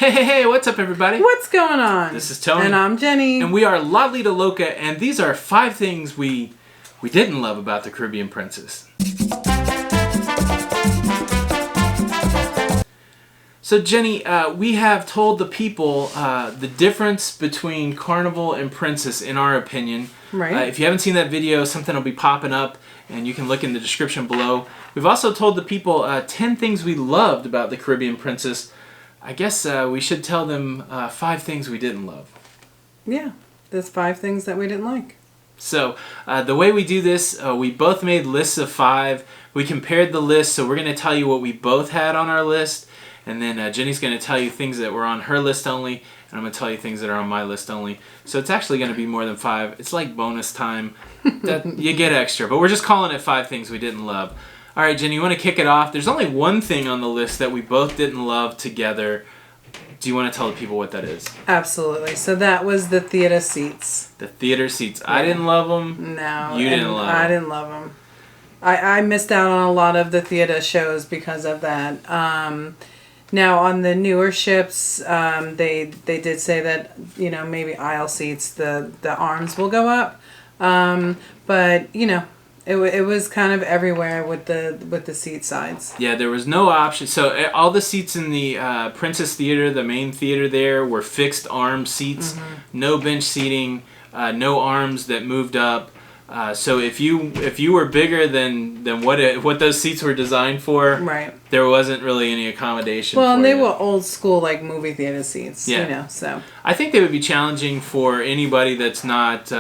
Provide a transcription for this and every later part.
Hey, what's up, everybody? What's going on? This is Tony. And I'm Jenny. And we are Lido Loca, and these are 5 things we didn't love about the Caribbean Princess. So, Jenny, we have told the people the difference between Carnival and Princess, in our opinion. Right. If you haven't seen that video, something will be popping up, and you can look in the description below. We've also told the people 10 things we loved about the Caribbean Princess. I guess we should tell them 5 things we didn't love. Yeah, there's 5 things that we didn't like. So the way we do this, we both made lists of 5. We compared the list, so we're going to tell you what we both had on our list. And then Jenny's going to tell you things that were on her list only. And I'm going to tell you things that are on my list only. So it's actually going to be more than 5. It's like bonus time. You get extra. But we're just calling it 5 things we didn't love. All right, Jenny, you want to kick it off? There's only one thing on the list that we both didn't love together. Do you want to tell the people what that is? Absolutely. So that was the theater seats. The theater seats. Yeah. I didn't love them. No. You didn't love them. I didn't love them. I missed out on a lot of the theater shows because of that. Now, on the newer ships, they did say that, maybe aisle seats, the arms will go up. But, it was kind of everywhere with the seat sides. Yeah, there was no option. So all the seats in the Princess Theater, the main theater there, were fixed arm seats. Mm-hmm. No bench seating, no arms that moved up. So if you were bigger than what those seats were designed for, right, there wasn't really any accommodation. Well, and they were old school, like movie theater seats. Yeah. So I think they would be challenging for anybody that's not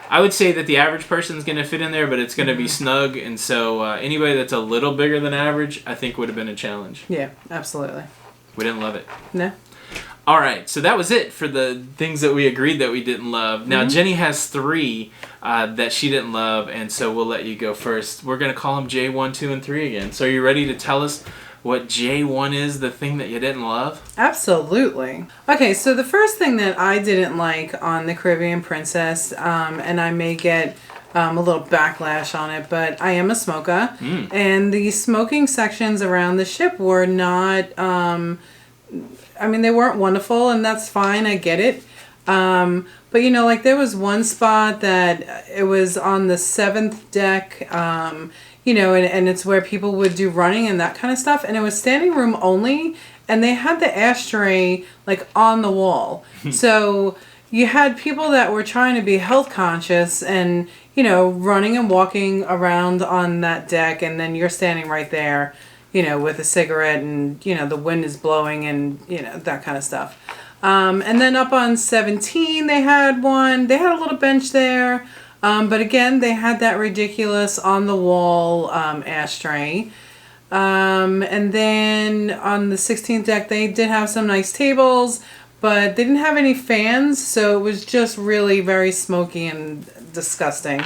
I would say that the average person's going to fit in there, but it's going to be snug, and so anybody that's a little bigger than average, I think would have been a challenge. Yeah, absolutely. We didn't love it. No. All right, so that was it for the things that we agreed that we didn't love. Now, Jenny has 3 that she didn't love, and so we'll let you go first. We're going to call them J1, 2, and 3 again. So are you ready to tell us what J1 is, the thing that you didn't love? Absolutely. Okay, so the first thing that I didn't like on the Caribbean Princess, and I may get a little backlash on it, but I am a smoker, and the smoking sections around the ship were not, they weren't wonderful, and that's fine, I get it. But there was one spot that it was on the 7th deck, and it's where people would do running and that kind of stuff. And it was standing room only, and they had the ashtray on the wall. So you had people that were trying to be health conscious and, running and walking around on that deck, and then you're standing right there, with a cigarette, and, the wind is blowing, and, that kind of stuff. And then up on 17, they had a little bench there. But again, they had that ridiculous on-the-wall ashtray. And then on the 16th deck, they did have some nice tables, but they didn't have any fans, so it was just really very smoky and disgusting.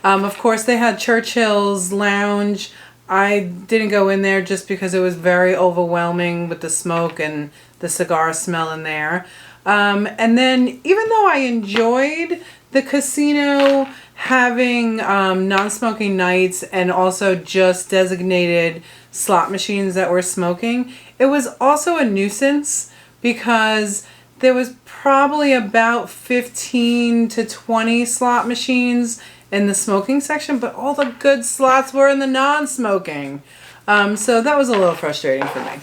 Of course, they had Churchill's Lounge. I didn't go in there just because it was very overwhelming with the smoke and the cigar smell in there. And then, even though I enjoyed the casino having non-smoking nights and also just designated slot machines that were smoking, it was also a nuisance because there was probably about 15 to 20 slot machines in the smoking section, but all the good slots were in the non-smoking. So that was a little frustrating for me.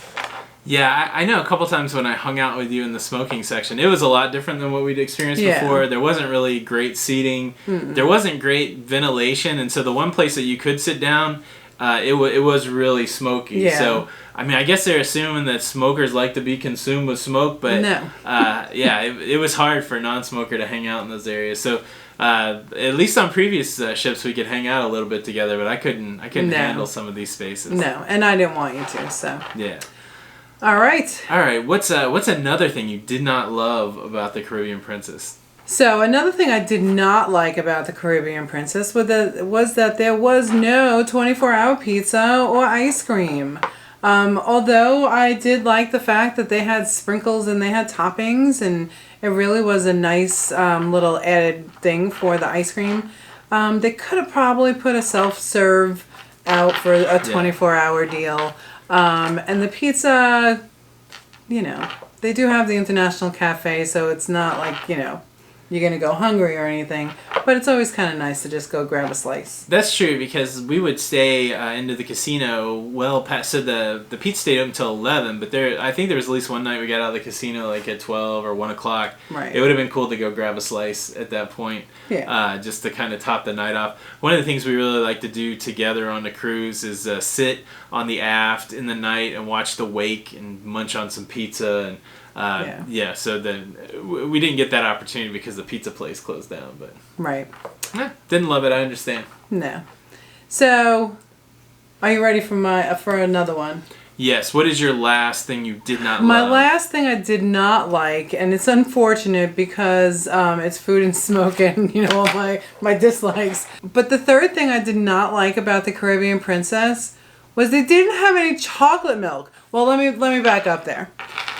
Yeah, I know a couple times when I hung out with you in the smoking section, it was a lot different than what we'd experienced before. There wasn't really great seating. Mm-mm. There wasn't great ventilation, and so the one place that you could sit down, it was really smoky. Yeah. So, I guess they're assuming that smokers like to be consumed with smoke, but no. It was hard for a non-smoker to hang out in those areas. So, at least on previous ships, we could hang out a little bit together, but I couldn't handle some of these spaces. No, and I didn't want you to, so. Yeah. All right. What's another thing you did not love about the Caribbean Princess? So another thing I did not like about the Caribbean Princess was that there was no 24-hour pizza or ice cream. Although I did like the fact that they had sprinkles and they had toppings, and it really was a nice little added thing for the ice cream. They could have probably put a self-serve out for a 24-hour deal. And the pizza, they do have the International Cafe, so it's not like, you're going to go hungry or anything. But it's always kind of nice to just go grab a slice. That's true, because we would stay into the casino well past, so the pizza stayed open until 11, but I think there was at least one night we got out of the casino like at 12 or 1 o'clock. Right. It would have been cool to go grab a slice at that point, just to kind of top the night off. One of the things we really like to do together on the cruise is sit on the aft in the night and watch the wake and munch on some pizza. And so we didn't get that opportunity because the pizza place closed down, but right. Didn't love it. I understand. No. So, are you ready for another one? Yes. What is your last thing you did not My love? last thing I did not like, and it's unfortunate because it's food and smoke and, all my dislikes. But the third thing I did not like about the Caribbean Princess was they didn't have any chocolate milk. Well, let me back up there.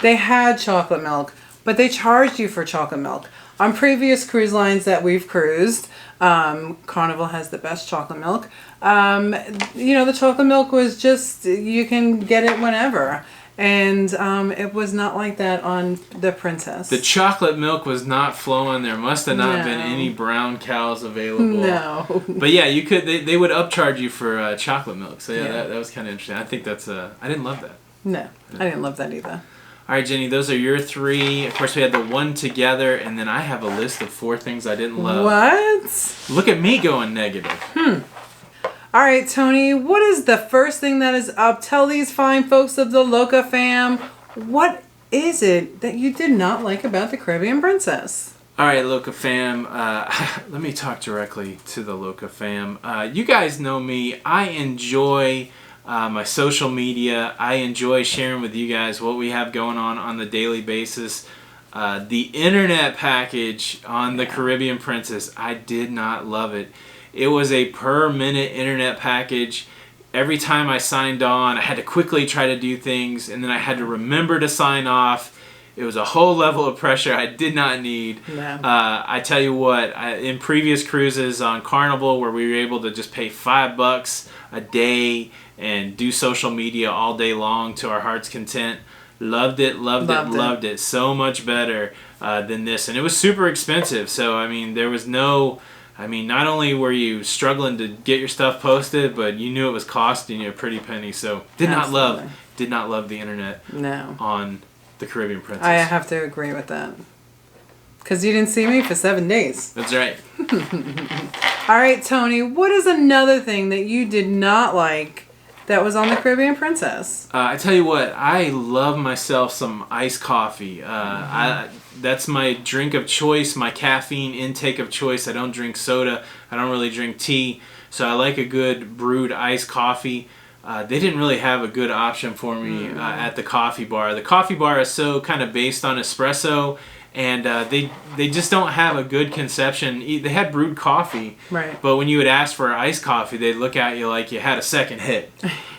They had chocolate milk, but they charged you for chocolate milk. On previous cruise lines that we've cruised, Carnival has the best chocolate milk. The chocolate milk was just, you can get it whenever. And it was not like that on the Princess. The chocolate milk was not flowing. There must have not been any brown cows available. No. But yeah, you could. They would upcharge you for chocolate milk. So that was kind of interesting. I think that's I didn't love that. No, I didn't love that either. All right, Jenny, those are your 3. Of course, we had the 1 together, and then I have a list of 4 things I didn't love. What? Look at me going negative. All right, Tony, what is the first thing that is up? Tell these fine folks of the Loca fam, what is it that you did not like about the Caribbean Princess? All right, Loca fam, let me talk directly to the Loca fam. You guys know me. I enjoy my social media. I enjoy sharing with you guys what we have going on the daily basis. The internet package on the Caribbean Princess, I did not love it. It was a per minute internet package. Every time I signed on, I had to quickly try to do things, and then I had to remember to sign off. It was a whole level of pressure I did not need. No. I tell you what, in previous cruises on Carnival where we were able to just pay $5 a day and do social media all day long to our heart's content, loved it so much better than this. And it was super expensive. So, there was not only were you struggling to get your stuff posted, but you knew it was costing you a pretty penny. So, did not love the internet on the Caribbean Princess. I have to agree with that. Because you didn't see me for 7 days. That's right. All right, Tony, what is another thing that you did not like that was on the Caribbean Princess? I tell you what, I love myself some iced coffee. That's my drink of choice, my caffeine intake of choice. I don't drink soda. I don't really drink tea. So I like a good brewed iced coffee. They didn't really have a good option for me at the coffee bar. The coffee bar is so kind of based on espresso, and they just don't have a good conception. They had brewed coffee, right? But when you would ask for iced coffee, they'd look at you like you had a second hit.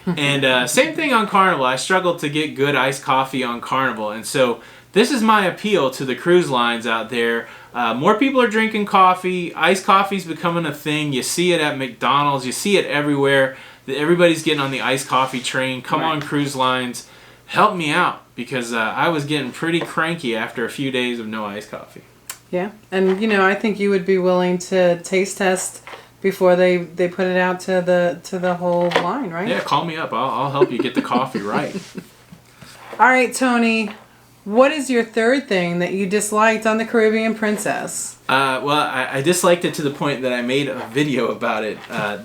And same thing on Carnival. I struggled to get good iced coffee on Carnival, and so this is my appeal to the cruise lines out there. More people are drinking coffee. Iced coffee's becoming a thing. You see it at McDonald's. You see it everywhere. Everybody's getting on the iced coffee train. Come on, cruise lines. Help me out, because I was getting pretty cranky after a few days of no iced coffee. Yeah, and I think you would be willing to taste test before they put it out to the whole line, right? Yeah, call me up. I'll help you get the coffee right. All right, Tony. What is your third thing that you disliked on the Caribbean Princess? Well, I disliked it to the point that I made a video about it.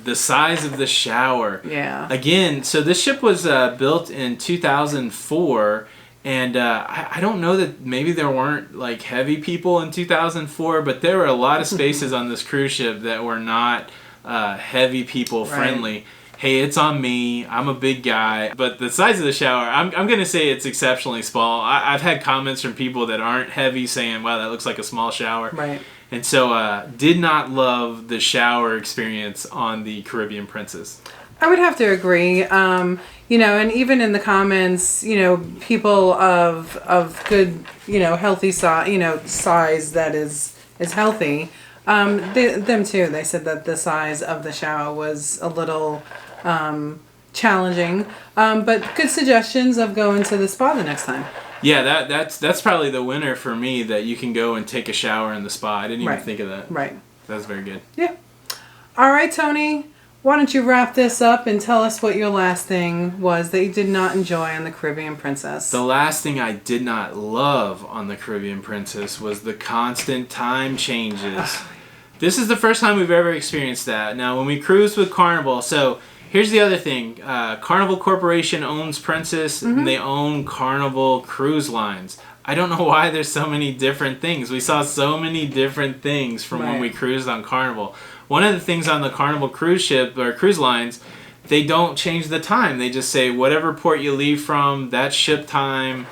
The size of the shower. Yeah. Again, so this ship was built in 2004, and I don't know that maybe there weren't like heavy people in 2004, but there were a lot of spaces on this cruise ship that were not heavy people friendly. Right. Hey, it's on me. I'm a big guy. But the size of the shower, I'm going to say it's exceptionally small. I've had comments from people that aren't heavy saying, wow, that looks like a small shower. Right. And so did not love the shower experience on the Caribbean Princess. I would have to agree. And even in the comments, people of good, healthy size that is healthy, them too. They said that the size of the shower was a little challenging, but good suggestions of going to the spa the next time. Yeah, that's probably the winner for me, that you can go and take a shower in the spa. I didn't even think of that. Right. That's very good. Yeah. All right, Tony. Why don't you wrap this up and tell us what your last thing was that you did not enjoy on the Caribbean Princess? The last thing I did not love on the Caribbean Princess was the constant time changes. This is the first time we've ever experienced that. Now, when we cruised with Carnival, so here's the other thing. Carnival Corporation owns Princess, and they own Carnival Cruise Lines. I don't know why there's so many different things. We saw so many different things from when we cruised on Carnival. One of the things on the Carnival cruise ship or cruise lines, they don't change the time. They just say whatever port you leave from, that's ship time.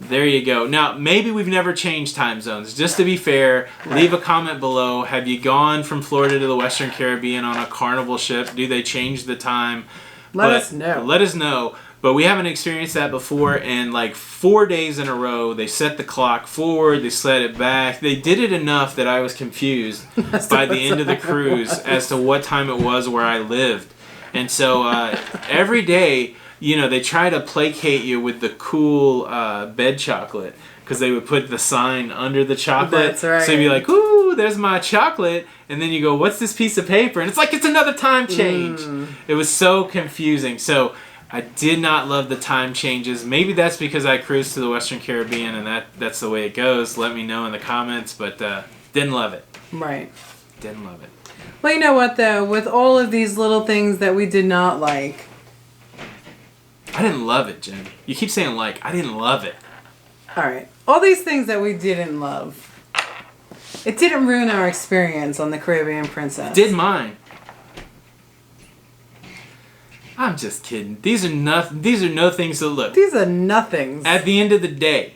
There you go. Now, maybe we've never changed time zones. Just to be fair, leave a comment below. Have you gone from Florida to the Western Caribbean on a Carnival ship? Do they change the time? Let us know. Let us know. But we haven't experienced that before, and like 4 days in a row, they set the clock forward, they set it back. They did it enough that I was confused by the end of the cruise as to what time it was where I lived. And so every day, you know, they try to placate you with the cool bed chocolate, because they would put the sign under the chocolate. That's right. So you'd be like, ooh, there's my chocolate. And then you go, what's this piece of paper? And it's like, it's another time change. It was so confusing. So I did not love the time changes. Maybe that's because I cruised to the Western Caribbean and that's the way it goes. Let me know in the comments, but didn't love it. Right. Didn't love it. Well, you know what, though? With all of these little things that we did not like. I didn't love it, Jen. You keep saying like. I didn't love it. All right. All these things that we didn't love. It didn't ruin our experience on the Caribbean Princess. Did mine. I'm just kidding. These are no things to look. These are nothings. At the end of the day,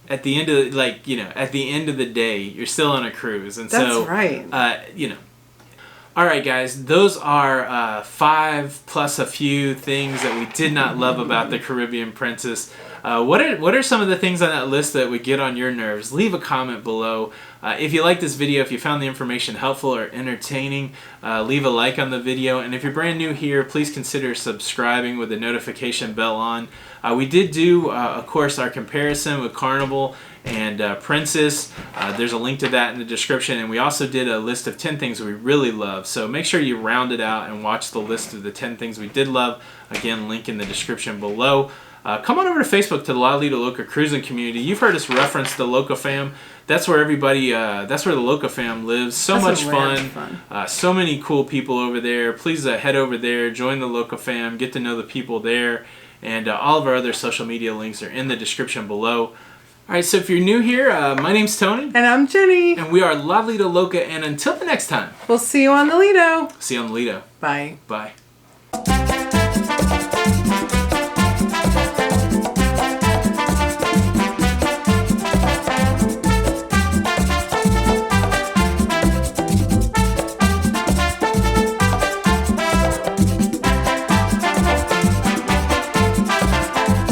at the end of the day, you're still on a cruise, and That's so right. you know. All right, guys. Those are 5 plus a few things that we did not love about the Caribbean Princess. What are some of the things on that list that would get on your nerves? Leave a comment below. If you like this video, if you found the information helpful or entertaining, leave a like on the video. And if you're brand new here, please consider subscribing with the notification bell on. We did do, of course, our comparison with Carnival and Princess. There's a link to that in the description. And we also did a list of 10 things we really love. So make sure you round it out and watch the list of the 10 things we did love. Again, link in the description below. Come on over to Facebook to the Lido Loca cruising community. You've heard us reference the Loca fam. That's where everybody, that's where the Loca fam lives. So much fun. So many cool people over there. Please head over there, join the Loca fam, get to know the people there. And all of our other social media links are in the description below. All right, so if you're new here, my name's Tony. And I'm Jenny. And we are Lido Loca. And until the next time, we'll see you on the Lido. See you on the Lido. Bye. Bye.